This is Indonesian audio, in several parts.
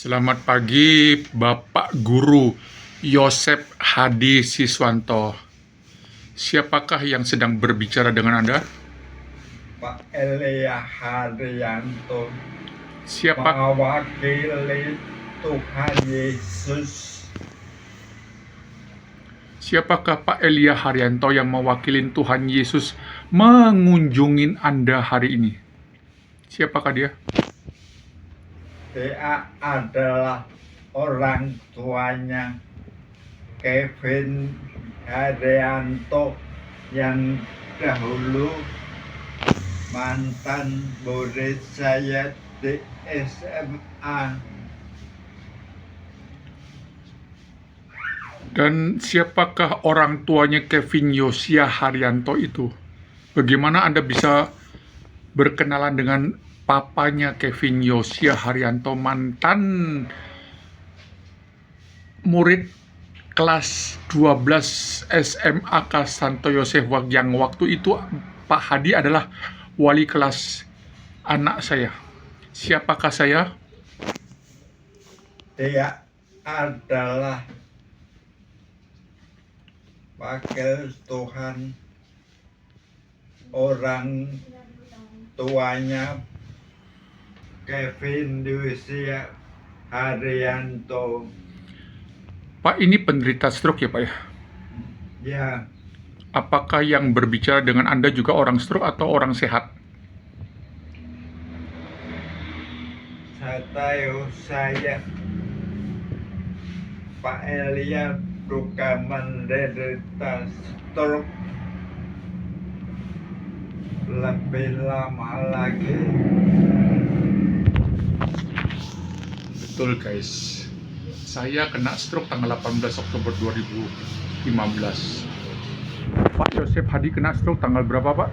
Selamat pagi, Bapak Guru Yosep Hadi Siswanto. Siapakah yang sedang berbicara dengan Anda? Pak Elia Haryanto Siapa, mewakili Tuhan Yesus. siapakah Pak Elia Haryanto yang mewakili Tuhan Yesus mengunjungi Anda hari ini? Siapakah dia? Dia adalah orang tuanya Kevin Haryanto yang dahulu mantan murid saya di SMA. Dan siapakah orang tuanya Kevin Yosia Haryanto itu? Bagaimana Anda bisa berkenalan dengan papanya Kevin Yosia Haryanto, mantan murid kelas 12 SMA Santo Yosef, yang waktu itu Pak Hadi adalah wali kelas anak saya. Siapakah saya? Dia adalah wakil Tuhan, orang tuanya Kevin Yosia Haryanto. Pak, ini penderita stroke ya Pak ya? Ya, Apakah yang berbicara dengan Anda juga orang stroke atau orang sehat? saya tahu Pak Elia juga menderita stroke lebih lama lagi. Betul guys, saya kena stroke tanggal 18 Oktober 2015. Pak Yosep Hadi kena stroke tanggal berapa Pak?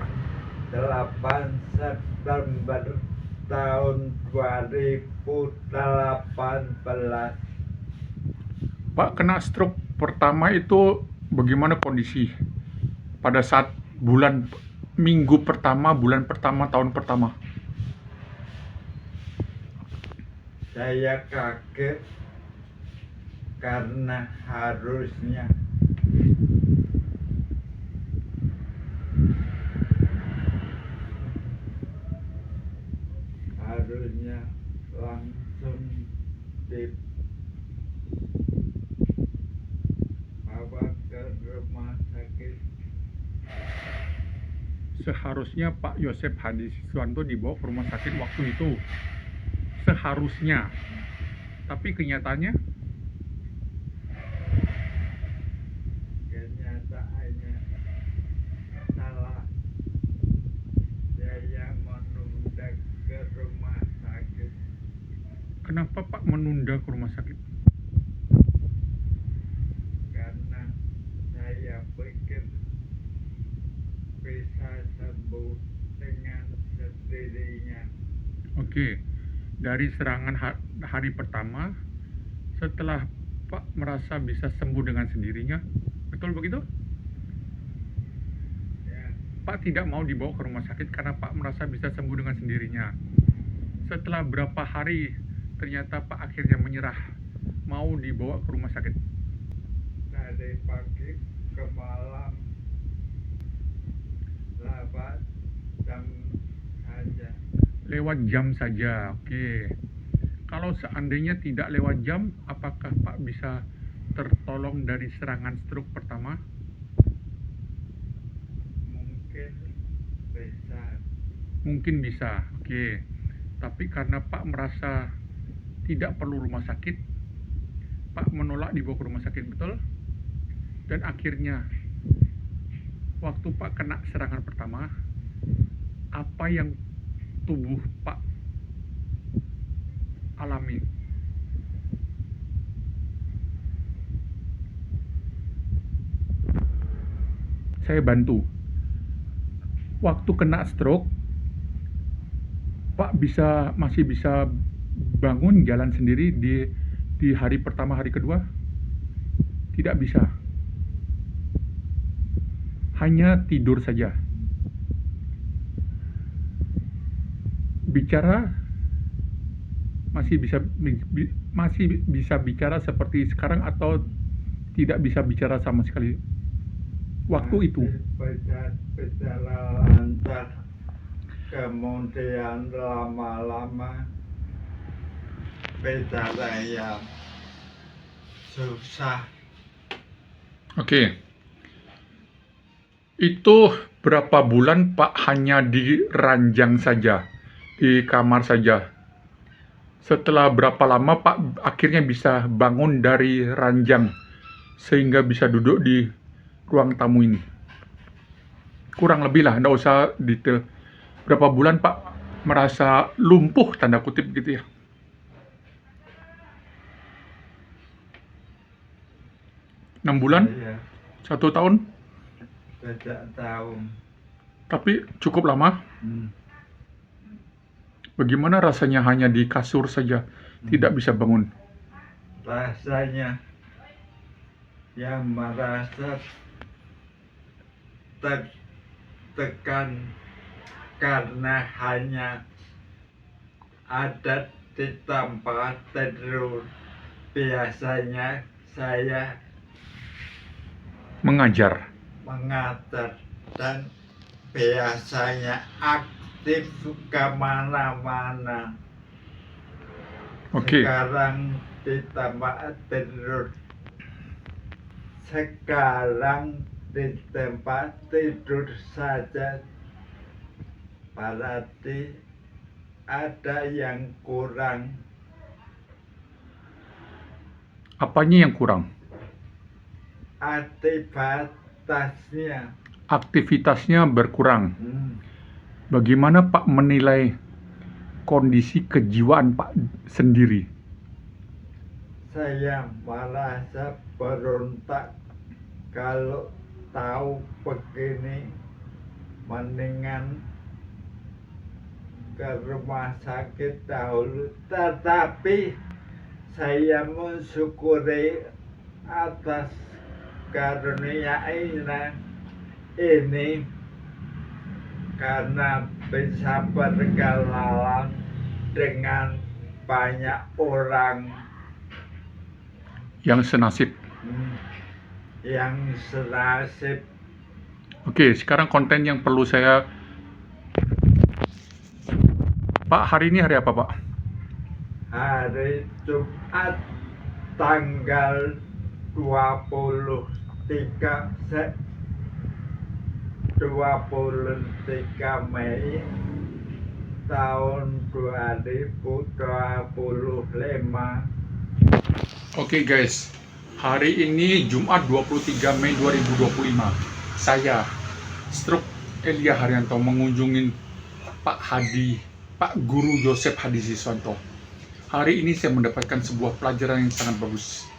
8 September tahun 2018. Pak, kena stroke pertama itu bagaimana kondisi pada saat minggu pertama, bulan pertama, tahun pertama? Saya kaget karena harusnya langsung dibawa ke rumah sakit. Seharusnya Pak Yosep Hadi Siswanto dibawa ke rumah sakit waktu itu. Seharusnya. Tapi kenyataannya, Kenyataannya salah. Saya menunda ke rumah sakit kenapa Pak menunda ke rumah sakit? karena saya pikir bisa sembuh dengan sendirinya. Oke, dari serangan hari pertama, setelah Pak merasa bisa sembuh dengan sendirinya, betul begitu? Ya, Pak tidak mau dibawa ke rumah sakit karena Pak merasa bisa sembuh dengan sendirinya. Setelah berapa hari, ternyata Pak akhirnya menyerah, mau dibawa ke rumah sakit. dari pagi ke malam lewat jam saja. Lewat jam saja, oke. Kalau seandainya tidak lewat jam, apakah Pak bisa tertolong dari serangan stroke pertama? Mungkin bisa. Mungkin bisa, oke. Tapi karena Pak merasa tidak perlu rumah sakit, Pak menolak dibawa ke rumah sakit, betul? Dan akhirnya, waktu Pak kena serangan pertama, apa yang tubuh Pak alami? Saya bantu. Waktu kena stroke, Pak masih bisa bangun jalan sendiri di hari pertama, hari kedua? Tidak bisa. Hanya tidur saja. Bicara masih bisa bicara seperti sekarang atau tidak bisa bicara sama sekali waktu itu? Masih bicara lancar, kemudian lama-lama bicara yang susah. Oke. Itu berapa bulan Pak hanya di ranjang saja, di kamar saja? Setelah berapa lama Pak akhirnya bisa bangun dari ranjang sehingga bisa duduk di ruang tamu ini? Kurang lebih lah, nggak usah detail. Berapa bulan Pak merasa lumpuh tanda kutip gitu ya? 6 bulan? Iya, 1 tahun? tidak tahu. Tapi cukup lama. Bagaimana rasanya hanya di kasur saja, tidak bisa bangun? Rasanya yang merasa tertekan karena hanya ada di tempat tidur. Biasanya saya Mengajar. mengajar dan biasanya aktif kemana-mana. Oke. Sekarang di tempat tidur. Sekarang di tempat tidur saja berarti ada yang kurang. Apanya yang kurang? Aktivitasnya. Aktivitasnya berkurang. Bagaimana Pak menilai kondisi kejiwaan Pak sendiri? Saya merasa berontak kalau tahu begini, mendingan ke rumah sakit dahulu. Tetapi saya mensyukuri atas karunia ini karena bisa berkenalan dengan banyak orang Yang senasib. yang senasib. Oke, sekarang konten yang perlu saya... Pak, hari ini hari apa Pak? Hari Jumat tanggal 23 Mei tahun 2025. Oke guys, hari ini Jumat 23 Mei 2025. Saya, Struk Elia Haryanto, mengunjungi Pak Guru Yosef Hadi Siswanto. Hari ini saya mendapatkan sebuah pelajaran yang sangat bagus.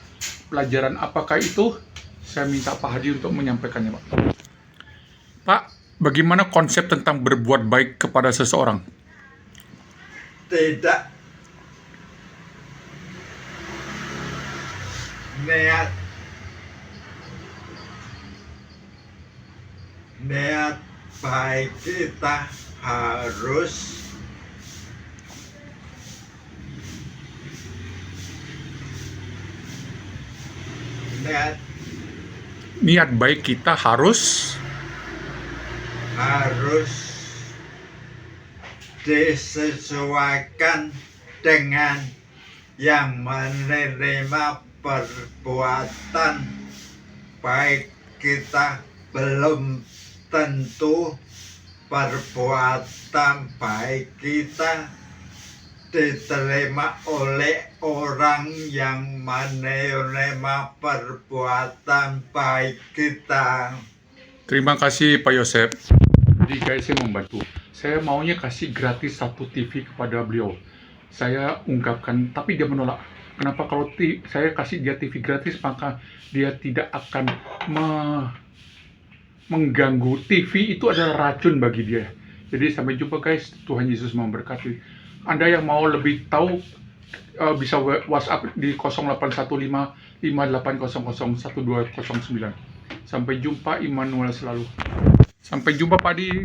Pelajaran apakah itu? Saya minta Pak Hadi untuk menyampaikannya, Pak. Pak, bagaimana konsep tentang berbuat baik kepada seseorang? Tidak niat baik kita harus Niat baik kita harus disesuaikan dengan yang menerima perbuatan baik kita. Belum tentu perbuatan baik kita diterima oleh orang yang menerima perbuatan baik kita. Terima kasih Pak Yosef. Jadi guys, saya membantu. Saya maunya kasih gratis 1 TV kepada beliau. Saya ungkapkan, tapi dia menolak. Kenapa? Kalau saya kasih dia TV gratis, maka dia tidak akan mengganggu. TV itu adalah racun bagi dia. Jadi sampai jumpa guys. Tuhan Yesus memberkati. Anda yang mau lebih tahu bisa WhatsApp di 0815 5800 1209. Sampai jumpa, Immanuel selalu. Sampai jumpa Pak Di.